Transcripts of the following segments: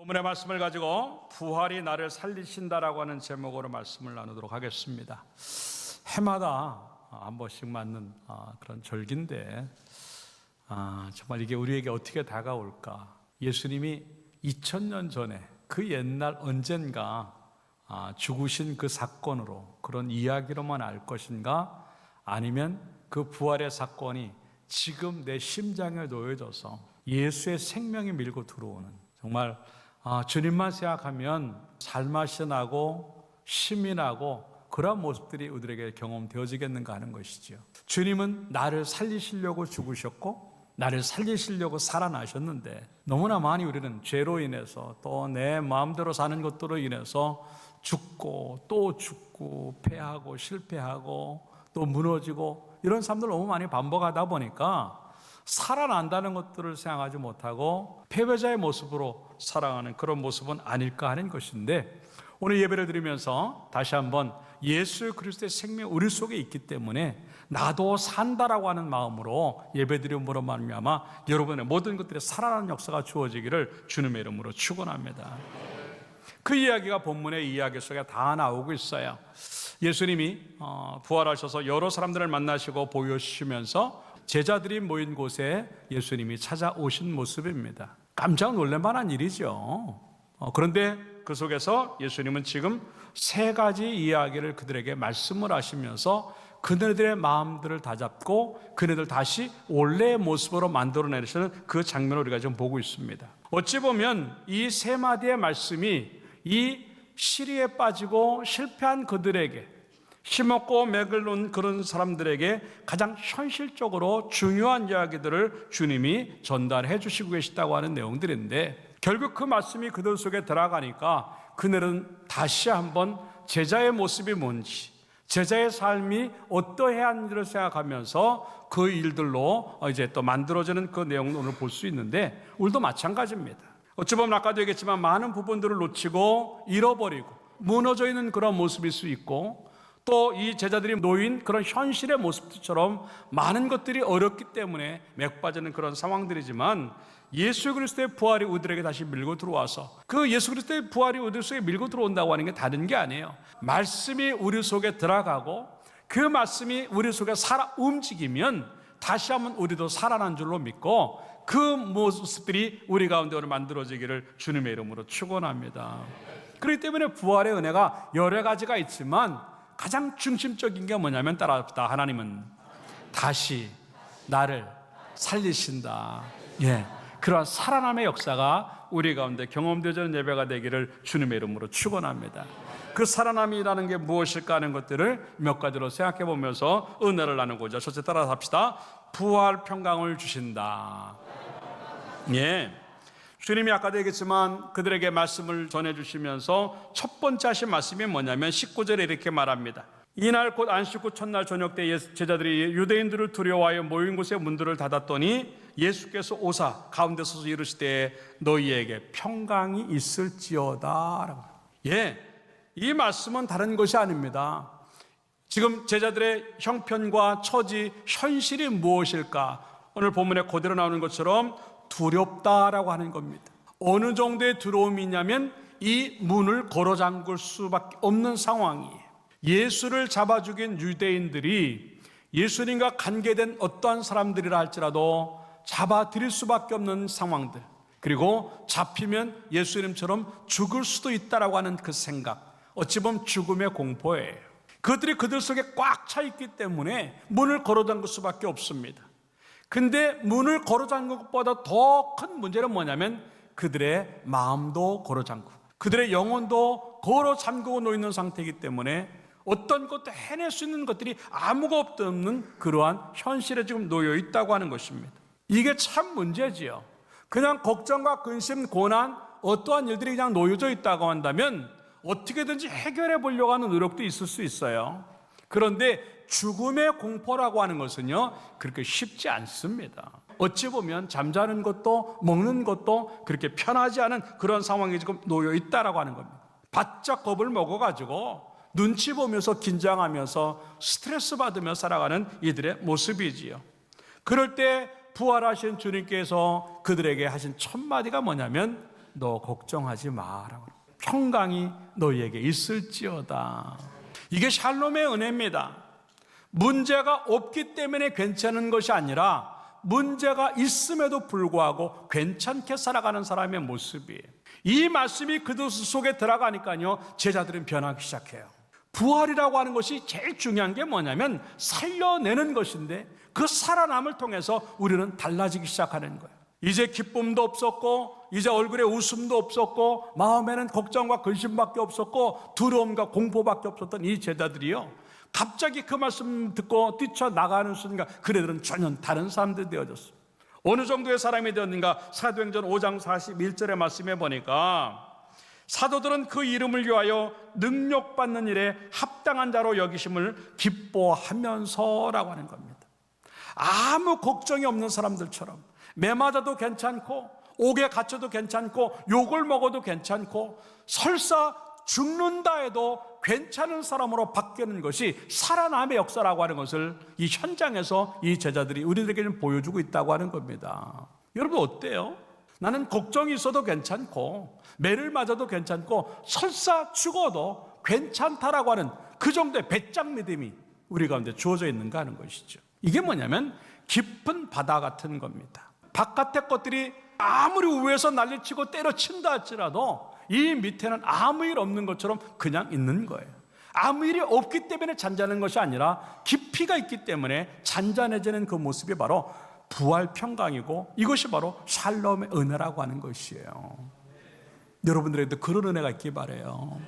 오늘의 말씀을 가지고 부활이 나를 살리신다라고 하는 제목으로 말씀을 나누도록 하겠습니다. 해마다 한 번씩 맞는 그런 절기인데 정말 이게 우리에게 어떻게 다가올까? 예수님이 2000년 전에 그 옛날 언젠가 죽으신 그 사건으로 그런 이야기로만 알 것인가? 아니면 그 부활의 사건이 지금 내 심장에 놓여져서 예수의 생명이 밀고 들어오는, 정말 주님만 생각하면 살맛이 나고 힘이 나고 그러한 모습들이 우리에게 경험되어지겠는가 하는 것이죠. 주님은 나를 살리시려고 죽으셨고 나를 살리시려고 살아나셨는데, 너무나 많이 우리는 죄로 인해서 또 내 마음대로 사는 것들로 인해서 죽고 또 죽고 패하고 실패하고 또 무너지고 이런 삶들 너무 많이 반복하다 보니까 살아난다는 것들을 생각하지 못하고 패배자의 모습으로 살아가는 그런 모습은 아닐까 하는 것인데, 오늘 예배를 드리면서 다시 한번 예수 그리스도의 생명이 우리 속에 있기 때문에 나도 산다라고 하는 마음으로 예배드림으로 말미암아 여러분의 모든 것들이 살아나는 역사가 주어지기를 주님의 이름으로 축원합니다. 그 이야기가 본문의 이야기 속에 다 나오고 있어요. 예수님이 부활하셔서 여러 사람들을 만나시고 보여주시면서 제자들이 모인 곳에 예수님이 찾아오신 모습입니다. 깜짝 놀랄 만한 일이죠. 그런데 그 속에서 예수님은 지금 세 가지 이야기를 그들에게 말씀을 하시면서 그들의 마음들을 다잡고 그네들 다시 원래의 모습으로 만들어내시는 그 장면을 우리가 지금 보고 있습니다. 어찌 보면 이 세 마디의 말씀이 이 시리에 빠지고 실패한 그들에게, 힘없고 맥을 놓은 그런 사람들에게 가장 현실적으로 중요한 이야기들을 주님이 전달해 주시고 계시다고 하는 내용들인데, 결국 그 말씀이 그들 속에 들어가니까 그들은 다시 한번 제자의 모습이 뭔지, 제자의 삶이 어떠해야 하는지를 생각하면서 그 일들로 이제 또 만들어지는 그 내용을 오늘 볼 수 있는데, 우리도 마찬가지입니다. 어찌 보면 아까도 얘기했지만 많은 부분들을 놓치고 잃어버리고 무너져 있는 그런 모습일 수 있고, 또 이 제자들이 놓인 그런 현실의 모습처럼 많은 것들이 어렵기 때문에 맥 빠지는 그런 상황들이지만, 예수 그리스도의 부활이 우리들에게 다시 밀고 들어와서 그 예수 그리스도의 부활이 우리 속에 밀고 들어온다고 하는 게 다른 게 아니에요. 말씀이 우리 속에 들어가고 그 말씀이 우리 속에 살아 움직이면 다시 한번 우리도 살아난 줄로 믿고 그 모습들이 우리 가운데 오늘 만들어지기를 주님의 이름으로 축원합니다. 그렇기 때문에 부활의 은혜가 여러 가지가 있지만 가장 중심적인 게 뭐냐면 따라합시다. 하나님은 다시 나를 살리신다. 그러한 살아남의 역사가 우리 가운데 경험되어지는 예배가 되기를 주님의 이름으로 축원합니다. 그 살아남이라는 게 무엇일까 하는 것들을 몇 가지로 생각해 보면서 은혜를 나누고자, 첫째 따라서 합시다. 부활 평강을 주신다. 주님이 아까도 얘기했지만 그들에게 말씀을 전해주시면서 첫 번째 하신 말씀이 뭐냐면 19절에 이렇게 말합니다. 이날 곧 안식 후 첫날 저녁 때 제자들이 유대인들을 두려워하여 모인 곳의 문들을 닫았더니 예수께서 오사 가운데 서서 이르시되 너희에게 평강이 있을지어다. 이 말씀은 다른 것이 아닙니다. 지금 제자들의 형편과 처지, 현실이 무엇일까? 오늘 본문에 그대로 나오는 것처럼 두렵다라고 하는 겁니다. 어느 정도의 두려움이 있냐면 이 문을 걸어 잠글 수밖에 없는 상황이에요. 예수를 잡아 죽인 유대인들이 예수님과 관계된 어떠한 사람들이라 할지라도 잡아들일 수밖에 없는 상황들, 그리고 잡히면 예수님처럼 죽을 수도 있다라고 하는 그 생각, 어찌 보면 죽음의 공포예요. 그들이 그들 속에 꽉 차 있기 때문에 문을 걸어 잠글 수밖에 없습니다. 근데 문을 걸어 잠근 것보다 더 큰 문제는 뭐냐면 그들의 마음도 걸어 잠그고 그들의 영혼도 걸어 잠그고 놓이는 상태이기 때문에 어떤 것도 해낼 수 있는 것들이 아무것도 없는 그러한 현실에 지금 놓여 있다고 하는 것입니다. 이게 참 문제지요. 그냥 걱정과 근심, 고난, 어떠한 일들이 그냥 놓여져 있다고 한다면 어떻게든지 해결해 보려고 하는 노력도 있을 수 있어요. 그런데 죽음의 공포라고 하는 것은요, 그렇게 쉽지 않습니다. 어찌 보면 잠자는 것도 먹는 것도 그렇게 편하지 않은 그런 상황이 지금 놓여 있다라고 하는 겁니다. 바짝 겁을 먹어가지고 눈치 보면서 긴장하면서 스트레스 받으며 살아가는 이들의 모습이지요. 그럴 때 부활하신 주님께서 그들에게 하신 첫 마디가 뭐냐면 너 걱정하지 마라고. 평강이 너희에게 있을지어다. 이게 샬롬의 은혜입니다. 문제가 없기 때문에 괜찮은 것이 아니라 문제가 있음에도 불구하고 괜찮게 살아가는 사람의 모습이에요. 이 말씀이 그들 속에 들어가니까요, 제자들은 변하기 시작해요. 부활이라고 하는 것이 제일 중요한 게 뭐냐면 살려내는 것인데, 그 살아남을 통해서 우리는 달라지기 시작하는 거예요. 이제 기쁨도 없었고, 이제 얼굴에 웃음도 없었고, 마음에는 걱정과 근심밖에 없었고, 두려움과 공포밖에 없었던 이 제자들이요, 갑자기 그 말씀 듣고 뛰쳐나가는 순간 그들은 전혀 다른 사람들이 되어졌어요. 어느 정도의 사람이 되었는가? 사도행전 5장 41절의 말씀에 보니까 사도들은 그 이름을 위하여 능력받는 일에 합당한 자로 여기심을 기뻐하면서라고 하는 겁니다. 아무 걱정이 없는 사람들처럼 매 맞아도 괜찮고, 옥에 갇혀도 괜찮고, 욕을 먹어도 괜찮고, 설사 죽는다 해도 괜찮은 사람으로 바뀌는 것이 살아남의 역사라고 하는 것을 이 현장에서 이 제자들이 우리들에게 보여주고 있다고 하는 겁니다. 여러분 어때요? 나는 걱정이 있어도 괜찮고, 매를 맞아도 괜찮고, 설사 죽어도 괜찮다라고 하는 그 정도의 배짱 믿음이 우리 가운데 주어져 있는가 하는 것이죠. 이게 뭐냐면 깊은 바다 같은 겁니다. 바깥의 것들이 아무리 위에서 난리치고 때려친다 할지라도 이 밑에는 아무 일 없는 것처럼 그냥 있는 거예요. 아무 일이 없기 때문에 잔잔한 것이 아니라 깊이가 있기 때문에 잔잔해지는 그 모습이 바로 부활 평강이고, 이것이 바로 샬롬의 은혜라고 하는 것이에요. 여러분들에게도 그런 은혜가 있기 바라요.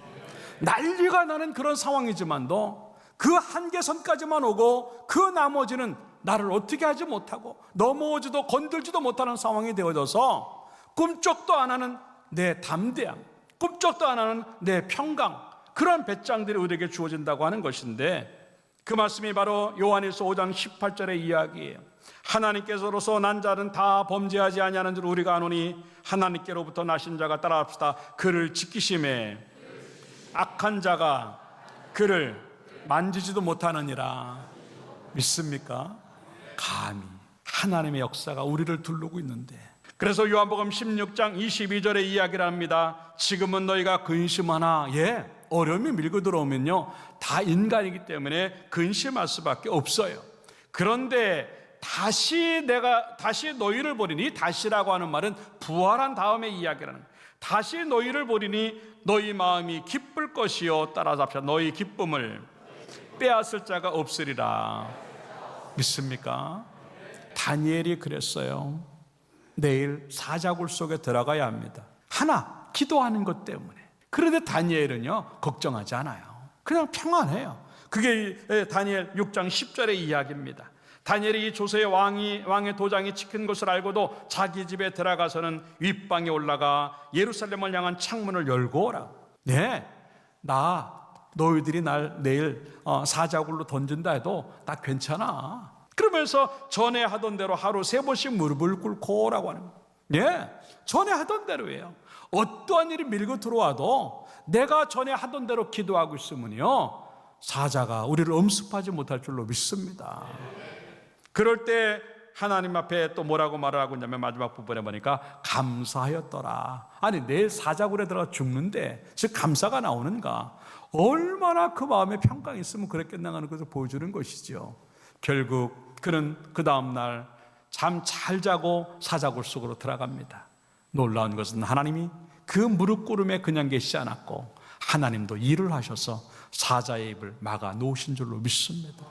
난리가 나는 그런 상황이지만도 그 한계선까지만 오고 그 나머지는 나를 어떻게 하지 못하고 넘어오지도 건들지도 못하는 상황이 되어져서 꿈쩍도 안 하는 내 담대함, 꿈쩍도 안 하는 내 평강, 그런 배짱들이 우리에게 주어진다고 하는 것인데, 그 말씀이 바로 요한일서 5장 18절의 이야기예요. 하나님께서로서 난 자는 다 범죄하지 아니하는 줄 우리가 아노니 하나님께로부터 나신 자가 따라합시다. 그를 지키심에 악한 자가 그를 만지지도 못하느니라. 믿습니까? 감히 하나님의 역사가 우리를 두르고 있는데, 그래서 요한복음 16장 22절의 이야기를 합니다. 지금은 너희가 근심하나, 어려움이 밀고 들어오면요, 다 인간이기 때문에 근심할 수밖에 없어요. 그런데 다시 너희를 보리니, 다시라고 하는 말은 부활한 다음의 이야기라는 거예요. 다시 너희를 보리니 너희 마음이 기쁠 것이요, 따라잡자 너희 기쁨을 빼앗을 자가 없으리라. 믿습니까? 다니엘이 그랬어요. 내일 사자굴 속에 들어가야 합니다. 하나, 기도하는 것 때문에. 그런데 다니엘은요, 걱정하지 않아요. 그냥 평안해요. 그게 다니엘 6장 10절의 이야기입니다. 다니엘이 이 조세의 왕의 도장이 찍힌 것을 알고도 자기 집에 들어가서는 윗방에 올라가 예루살렘을 향한 창문을 열고 오라. 너희들이 날 내일 사자굴로 던진다 해도 나 괜찮아. 그러면서 전에 하던 대로 하루 3번씩 무릎을 꿇고 오라고 하는 거예요. 전에 하던 대로예요. 어떠한 일이 밀고 들어와도 내가 전에 하던 대로 기도하고 있으면요, 사자가 우리를 엄습하지 못할 줄로 믿습니다. 그럴 때 하나님 앞에 또 뭐라고 말을 하고 있냐면, 마지막 부분에 보니까 감사하였더라. 아니, 내일 사자굴에 들어가 죽는데 즉 감사가 나오는가? 얼마나 그 마음에 평강이 있으면 그랬겠나 하는 것을 보여주는 것이죠. 결국 그는 그 다음날 잠 잘 자고 사자굴 속으로 들어갑니다. 놀라운 것은 하나님이 그 무릎 꿇음에 그냥 계시지 않았고, 하나님도 일을 하셔서 사자의 입을 막아 놓으신 줄로 믿습니다.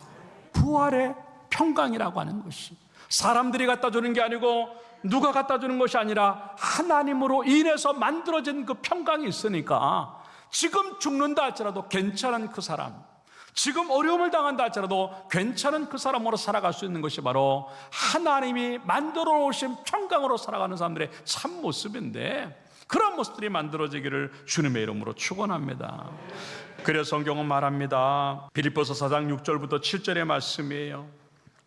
부활의 평강이라고 하는 것이 사람들이 갖다 주는 게 아니고, 누가 갖다 주는 것이 아니라 하나님으로 인해서 만들어진 그 평강이 있으니까, 지금 죽는다 할지라도 괜찮은 그 사람, 지금 어려움을 당한다 할지라도 괜찮은 그 사람으로 살아갈 수 있는 것이 바로 하나님이 만들어 놓으신 평강으로 살아가는 사람들의 참 모습인데, 그런 모습들이 만들어지기를 주님의 이름으로 축원합니다. 그래서 성경은 말합니다. 빌립보서 4장 6절부터 7절의 말씀이에요.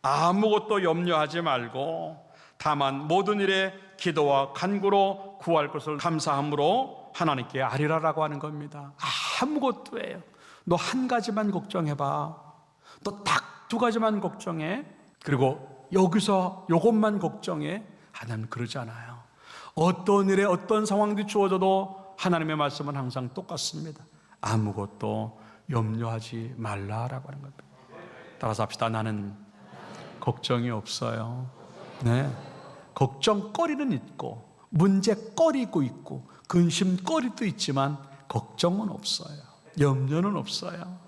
아무것도 염려하지 말고 다만 모든 일에 기도와 간구로 구할 것을 감사함으로 하나님께 아뢰라라고 하는 겁니다. 아무것도 해요. 너 한 가지만 걱정해봐. 너 딱 2가지만 걱정해. 그리고 여기서 요것만 걱정해. 하나님 그러지 않아요. 어떤 일에 어떤 상황들이 주어져도 하나님의 말씀은 항상 똑같습니다. 아무것도 염려하지 말라라고 하는 겁니다. 따라서 합시다. 나는 걱정이 없어요. 네, 걱정거리는 있고 문제거리고 있고 근심거리도 있지만 걱정은 없어요. 염려는 없어요.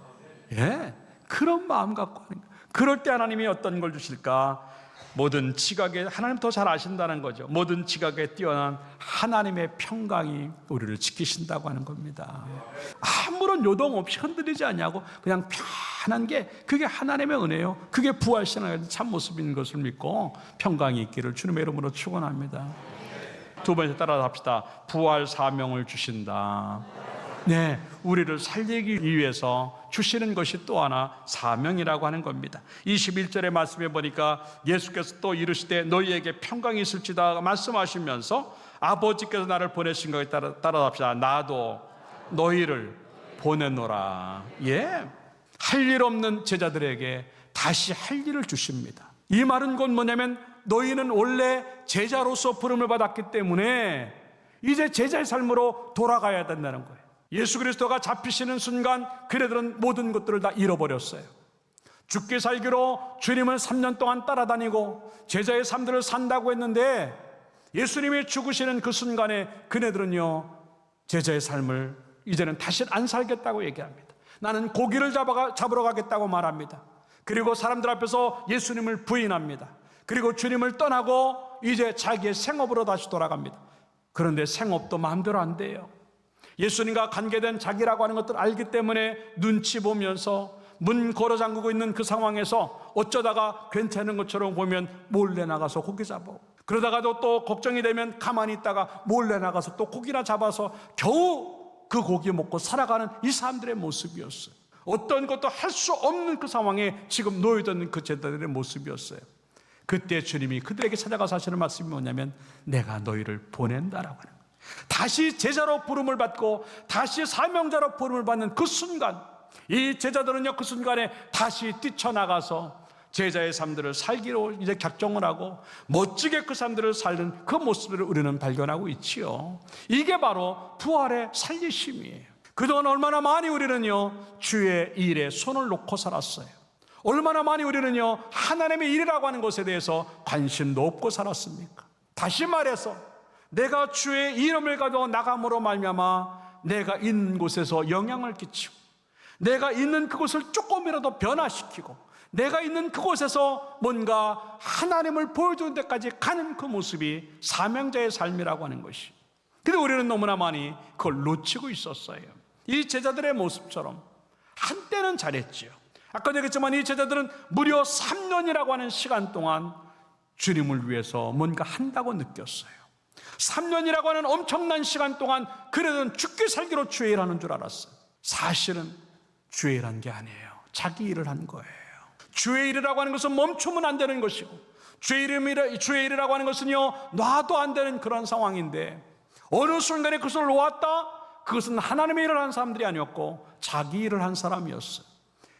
예, 그런 마음 갖고 하는 거예요. 그럴 때 하나님이 어떤 걸 주실까? 모든 지각에, 하나님 더 잘 아신다는 거죠. 모든 지각에 뛰어난 하나님의 평강이 우리를 지키신다고 하는 겁니다. 아무런 요동 없이 흔들리지 않냐고 그냥 편한 게, 그게 하나님의 은혜요. 그게 부활신앙의 참모습인 것을 믿고 평강이 있기를 주님의 이름으로 축원합니다. 두 번째 따라 합시다. 부활 사명을 주신다. 네, 우리를 살리기 위해서 주시는 것이 또 하나 사명이라고 하는 겁니다. 21절의 말씀에 보니까 예수께서 또 이르시되 너희에게 평강이 있을지다 말씀하시면서 아버지께서 나를 보내신 것에 따라 합시다. 나도 너희를 보내노라. 예, 할 일 없는 제자들에게 다시 할 일을 주십니다. 이 말은 곧 뭐냐면 너희는 원래 제자로서 부름을 받았기 때문에 이제 제자의 삶으로 돌아가야 된다는 거예요. 예수 그리스도가 잡히시는 순간 그들은 모든 것들을 다 잃어버렸어요. 죽기 살기로 주님을 3년 동안 따라다니고 제자의 삶들을 산다고 했는데 예수님이 죽으시는 그 순간에 그네들은요 제자의 삶을 이제는 다시 안 살겠다고 얘기합니다. 나는 고기를 잡으러 가겠다고 말합니다. 그리고 사람들 앞에서 예수님을 부인합니다. 그리고 주님을 떠나고 이제 자기의 생업으로 다시 돌아갑니다. 그런데 생업도 마음대로 안 돼요. 예수님과 관계된 자기라고 하는 것들을 알기 때문에 눈치 보면서 문 걸어 잠그고 있는 그 상황에서 어쩌다가 괜찮은 것처럼 보면 몰래 나가서 고기 잡아. 그러다가도 또 걱정이 되면 가만히 있다가 몰래 나가서 또 고기나 잡아서 겨우 그 고기 먹고 살아가는 이 사람들의 모습이었어요. 어떤 것도 할 수 없는 그 상황에 지금 놓여있는 그 제자들의 모습이었어요. 그때 주님이 그들에게 찾아가서 하시는 말씀이 뭐냐면 내가 너희를 보낸다라고 하는 거예요. 다시 제자로 부름을 받고 다시 사명자로 부름을 받는 그 순간 이 제자들은요 그 순간에 다시 뛰쳐나가서 제자의 삶들을 살기로 이제 작정을 하고 멋지게 그 삶들을 살는 그 모습을 우리는 발견하고 있지요. 이게 바로 부활의 살리심이에요. 그동안 얼마나 많이 우리는요 주의 일에 손을 놓고 살았어요. 얼마나 많이 우리는요 하나님의 일이라고 하는 것에 대해서 관심도 없고 살았습니까? 다시 말해서 내가 주의 이름을 가지고 나감으로 말미암아 내가 있는 곳에서 영향을 끼치고 내가 있는 그곳을 조금이라도 변화시키고 내가 있는 그곳에서 뭔가 하나님을 보여주는 데까지 가는 그 모습이 사명자의 삶이라고 하는 것이. 근데 우리는 너무나 많이 그걸 놓치고 있었어요. 이 제자들의 모습처럼 한때는 잘했지요. 아까 얘기했지만 이 제자들은 무려 3년이라고 하는 시간 동안 주님을 위해서 뭔가 한다고 느꼈어요. 3년이라고 하는 엄청난 시간 동안 그들은 죽기 살기로 주의 일하는 줄 알았어요. 사실은 주의 일한 게 아니에요. 자기 일을 한 거예요. 주의 일이라고 하는 것은 멈추면 안 되는 것이고 주의 일이라고 하는 것은요 놔도 안 되는 그런 상황인데 어느 순간에 그것을 놓았다? 그것은 하나님의 일을 한 사람들이 아니었고 자기 일을 한 사람이었어요.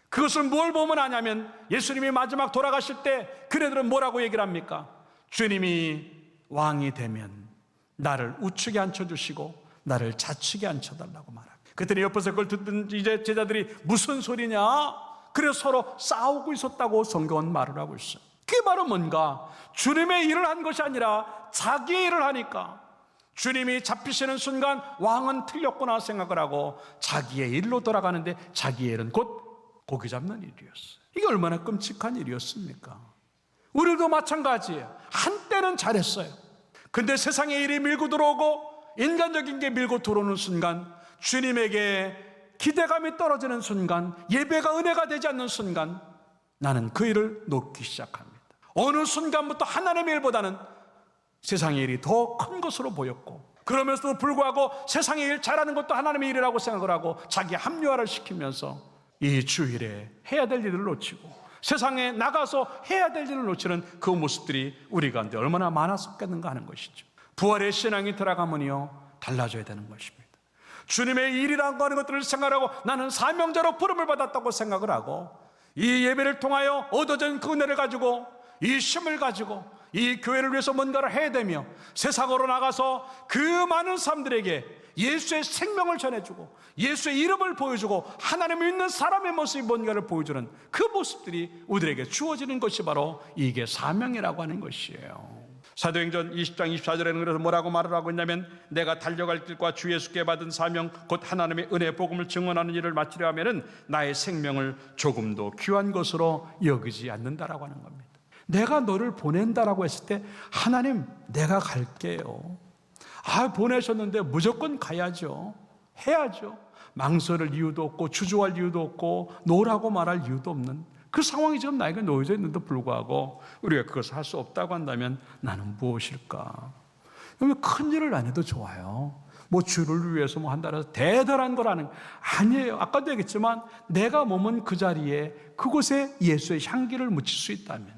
그것을 뭘 보면 아냐면 예수님이 마지막 돌아가실 때 그네들은 뭐라고 얘기를 합니까? 주님이 왕이 되면 나를 우측에 앉혀주시고 나를 좌측에 앉혀달라고 말합니다. 그때는 옆에서 그걸 듣던 이제 제자들이 무슨 소리냐? 그래서 서로 싸우고 있었다고 성경은 말을 하고 있어요. 그게 바로 뭔가 주님의 일을 한 것이 아니라 자기의 일을 하니까 주님이 잡히시는 순간 왕은 틀렸구나 생각을 하고 자기의 일로 돌아가는데 자기의 일은 곧 고기 잡는 일이었어요. 이게 얼마나 끔찍한 일이었습니까? 우리도 마찬가지예요. 한때는 잘했어요. 근데 세상의 일이 밀고 들어오고 인간적인 게 밀고 들어오는 순간 주님에게 기대감이 떨어지는 순간 예배가 은혜가 되지 않는 순간 나는 그 일을 놓기 시작합니다. 어느 순간부터 하나님의 일보다는 세상의 일이 더 큰 것으로 보였고 그러면서도 불구하고 세상의 일 잘하는 것도 하나님의 일이라고 생각을 하고 자기 합리화를 시키면서 이 주일에 해야 될 일을 놓치고 세상에 나가서 해야 될 일을 놓치는 그 모습들이 우리 가운데 얼마나 많았었겠는가 하는 것이죠. 부활의 신앙이 들어가면요 달라져야 되는 것입니다. 주님의 일이라고 하는 것들을 생각하고 나는 사명자로 부름을 받았다고 생각을 하고 이 예배를 통하여 얻어진 그 은혜를 가지고 이 힘을 가지고 이 교회를 위해서 뭔가를 해야 되며 세상으로 나가서 그 많은 사람들에게 예수의 생명을 전해주고 예수의 이름을 보여주고 하나님을 믿는 사람의 모습이 뭔가를 보여주는 그 모습들이 우리에게 주어지는 것이 바로 이게 사명이라고 하는 것이에요. 사도행전 20장 24절에는 그래서 뭐라고 말을 하고 있냐면 내가 달려갈 길과 주 예수께 받은 사명 곧 하나님의 은혜 복음을 증언하는 일을 마치려 하면은 나의 생명을 조금도 귀한 것으로 여기지 않는다라고 하는 겁니다. 내가 너를 보낸다라고 했을 때 하나님 내가 갈게요. 보내셨는데 무조건 가야죠. 해야죠. 망설일 이유도 없고 주저할 이유도 없고 노라고 말할 이유도 없는 그 상황이 지금 나에게 놓여져 있는데도 불구하고 우리가 그것을 할 수 없다고 한다면 나는 무엇일까? 그러면 큰 일을 안 해도 좋아요. 주를 위해서 한다고 해서 대단한 거라는 아니에요. 아까도 얘기했지만 내가 머문 그 자리에 그곳에 예수의 향기를 묻힐 수 있다면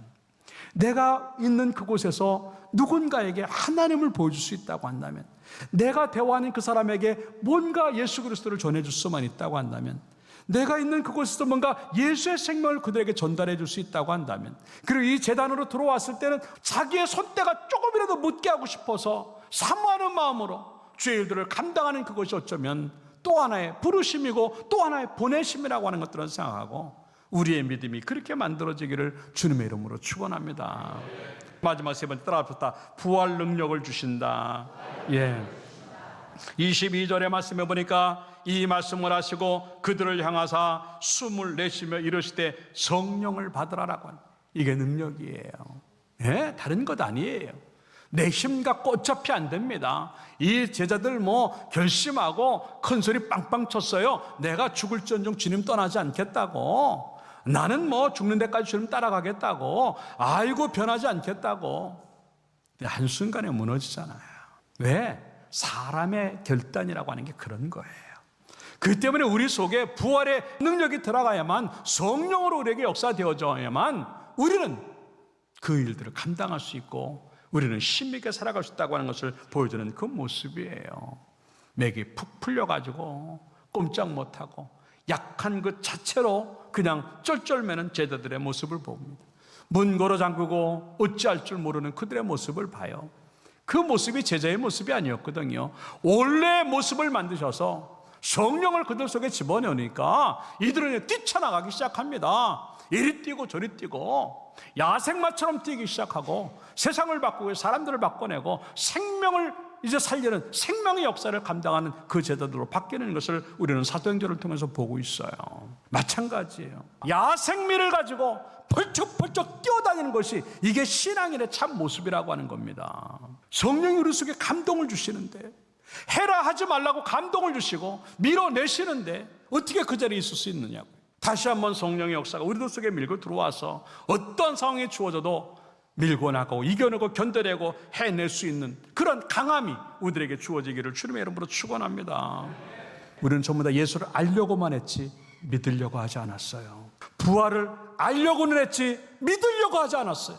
내가 있는 그곳에서 누군가에게 하나님을 보여줄 수 있다고 한다면 내가 대화하는 그 사람에게 뭔가 예수 그리스도를 전해줄 수만 있다고 한다면 내가 있는 그곳에서 뭔가 예수의 생명을 그들에게 전달해 줄 수 있다고 한다면 그리고 이 제단으로 들어왔을 때는 자기의 손때가 조금이라도 묻게 하고 싶어서 사모하는 마음으로 주의 일들을 감당하는 그것이 어쩌면 또 하나의 부르심이고 또 하나의 보내심이라고 하는 것들을 생각하고 우리의 믿음이 그렇게 만들어지기를 주님의 이름으로 축원합니다. 마지막 세 번째 따라합시다. 부활 능력을 주신다. 22절의 말씀에 보니까 이 말씀을 하시고 그들을 향하사 숨을 내쉬며 이르시되 성령을 받으라라고 하는 이게 능력이에요. 다른 것 아니에요. 내심 갖고 어차피 안 됩니다. 이 제자들 결심하고 큰 소리 빵빵 쳤어요. 내가 죽을지언정 주님 떠나지 않겠다고. 나는 죽는 데까지 주님 따라가겠다고. 아이고 변하지 않겠다고. 한순간에 무너지잖아요. 왜? 사람의 결단이라고 하는 게 그런 거예요. 그 때문에 우리 속에 부활의 능력이 들어가야만 성령으로 우리에게 역사되어져야만 우리는 그 일들을 감당할 수 있고 우리는 힘있게 살아갈 수 있다고 하는 것을 보여주는 그 모습이에요. 맥이 푹 풀려가지고 꼼짝 못하고 약한 그 자체로 그냥 쩔쩔매는 제자들의 모습을 봅니다. 문 걸어 잠그고 어찌할 줄 모르는 그들의 모습을 봐요. 그 모습이 제자의 모습이 아니었거든요. 원래의 모습을 만드셔서 성령을 그들 속에 집어넣으니까 이들은 뛰쳐나가기 시작합니다. 이리 뛰고 저리 뛰고 야생마처럼 뛰기 시작하고 세상을 바꾸고 사람들을 바꿔내고 생명을 이제 살리는 생명의 역사를 감당하는 그 제자들로 바뀌는 것을 우리는 사도행전을 통해서 보고 있어요. 마찬가지예요. 야생미를 가지고 펄쩍펄쩍 뛰어다니는 것이 이게 신앙인의 참 모습이라고 하는 겁니다. 성령이 우리 속에 감동을 주시는데 해라 하지 말라고 감동을 주시고 밀어내시는데 어떻게 그 자리에 있을 수 있느냐고요. 다시 한번 성령의 역사가 우리들 속에 밀고 들어와서 어떤 상황이 주어져도 밀고 나가고 이겨내고 견뎌내고 해낼 수 있는 그런 강함이 우리들에게 주어지기를 주님의 이름으로 축원합니다. 우리는 전부 다 예수를 알려고만 했지 믿으려고 하지 않았어요. 부활을 알려고는 했지 믿으려고 하지 않았어요.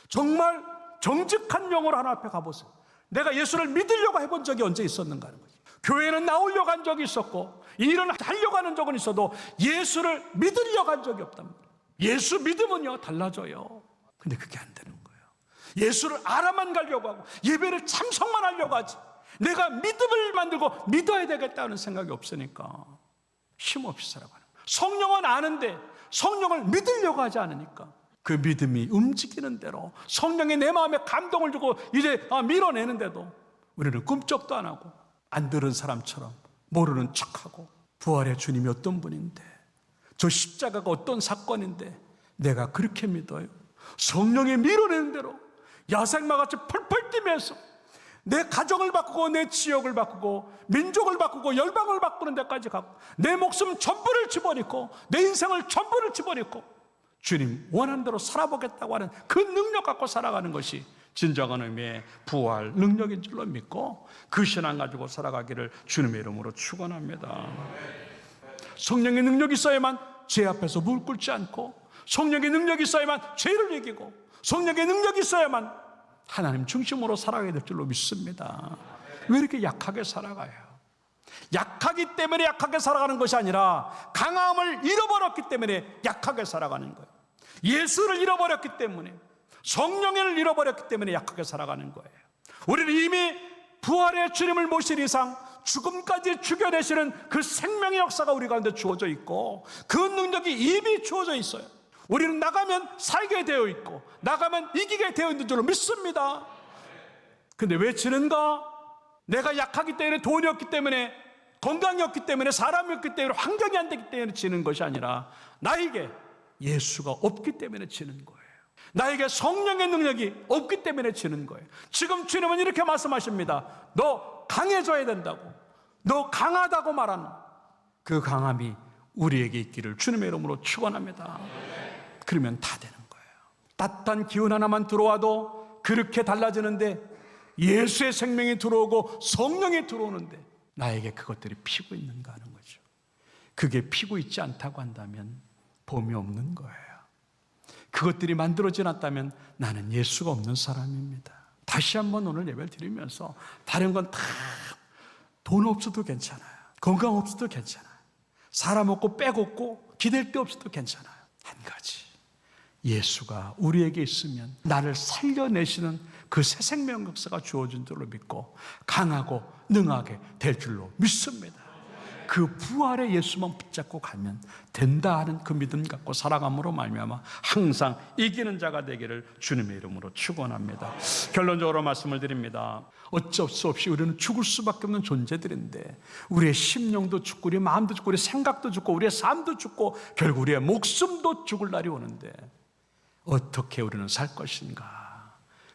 정말 정직한 영으로 하나 앞에 가보세요. 내가 예수를 믿으려고 해본 적이 언제 있었는가 하는 거죠. 교회는 나오려고 한 적이 있었고 일을 하려고 하는 적은 있어도 예수를 믿으려고 한 적이 없답니다. 예수 믿으면요 달라져요. 근데 그게 안 되는 거예요. 예수를 알아만 가려고 하고 예배를 참석만 하려고 하지 내가 믿음을 만들고 믿어야 되겠다는 생각이 없으니까 힘없이 살아가는 거예요. 성령은 아는데 성령을 믿으려고 하지 않으니까 그 믿음이 움직이는 대로 성령이 내 마음에 감동을 주고 이제 밀어내는데도 우리는 꿈쩍도 안 하고 안 들은 사람처럼 모르는 척하고 부활의 주님이 어떤 분인데 저 십자가가 어떤 사건인데 내가 그렇게 믿어요. 성령이 밀어내는 대로 야생마같이 펄펄 뛰면서 내 가정을 바꾸고 내 지역을 바꾸고 민족을 바꾸고 열방을 바꾸는 데까지 가고 내 목숨 전부를 집어넣고 내 인생을 전부를 집어넣고 주님 원하는 대로 살아보겠다고 하는 그 능력 갖고 살아가는 것이 진정한 의미의 부활 능력인 줄로 믿고 그 신앙 가지고 살아가기를 주님의 이름으로 축원합니다. 성령의 능력이 있어야만 죄 앞에서 무릎 꿇지 않고 성령의 능력이 있어야만 죄를 이기고 성령의 능력이 있어야만 하나님 중심으로 살아가야 될 줄로 믿습니다. 왜 이렇게 약하게 살아가요? 약하기 때문에 약하게 살아가는 것이 아니라 강함을 잃어버렸기 때문에 약하게 살아가는 거예요. 예수를 잃어버렸기 때문에 성령을 잃어버렸기 때문에 약하게 살아가는 거예요. 우리는 이미 부활의 주님을 모실 이상 죽음까지 죽여내시는 그 생명의 역사가 우리 가운데 주어져 있고 그 능력이 이미 주어져 있어요. 우리는 나가면 살게 되어 있고 나가면 이기게 되어 있는 줄로 믿습니다. 근데 왜 지는가? 내가 약하기 때문에, 돈이 없기 때문에, 건강이 없기 때문에, 사람이 없기 때문에, 환경이 안 되기 때문에 지는 것이 아니라 나에게 예수가 없기 때문에 지는 거예요. 나에게 성령의 능력이 없기 때문에 지는 거예요. 지금 주님은 이렇게 말씀하십니다. 너 강해져야 된다고, 너 강하다고 말하는 그 강함이 우리에게 있기를 주님의 이름으로 축원합니다. 그러면 다 되는 거예요. 따뜻한 기운 하나만 들어와도 그렇게 달라지는데, 예수의 생명이 들어오고 성령이 들어오는데 나에게 그것들이 피고 있는가 하는 거죠. 그게 피고 있지 않다고 한다면 봄이 없는 거예요. 그것들이 만들어지지 않았다면 나는 예수가 없는 사람입니다. 다시 한번 오늘 예배를 드리면서 다른 건 다 돈 없어도 괜찮아요. 건강 없어도 괜찮아요. 사람 없고 빼곡고 기댈 데 없어도 괜찮아요. 한 가지, 예수가 우리에게 있으면 나를 살려내시는 그 새 생명 역사가 주어진 줄로 믿고 강하고 능하게 될 줄로 믿습니다. 그 부활의 예수만 붙잡고 가면 된다 하는 그 믿음 갖고 살아감으로 말미암아 항상 이기는 자가 되기를 주님의 이름으로 축원합니다. 결론적으로 말씀을 드립니다. 어쩔 수 없이 우리는 죽을 수밖에 없는 존재들인데 우리의 심령도 죽고 우리의 마음도 죽고 우리의 생각도 죽고 우리의 삶도 죽고 결국 우리의 목숨도 죽을 날이 오는데 어떻게 우리는 살 것인가?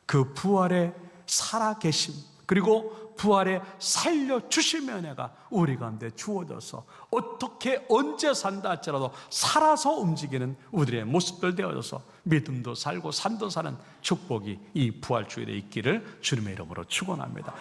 그 부활의 살아계심 그리고 부활의 살려주심의 은혜가 우리 가운데 주어져서 어떻게 언제 산다 할지라도 살아서 움직이는 우리의 모습들 되어져서 믿음도 살고 삶도 사는 축복이 이 부활주일에 있기를 주님의 이름으로 축원합니다.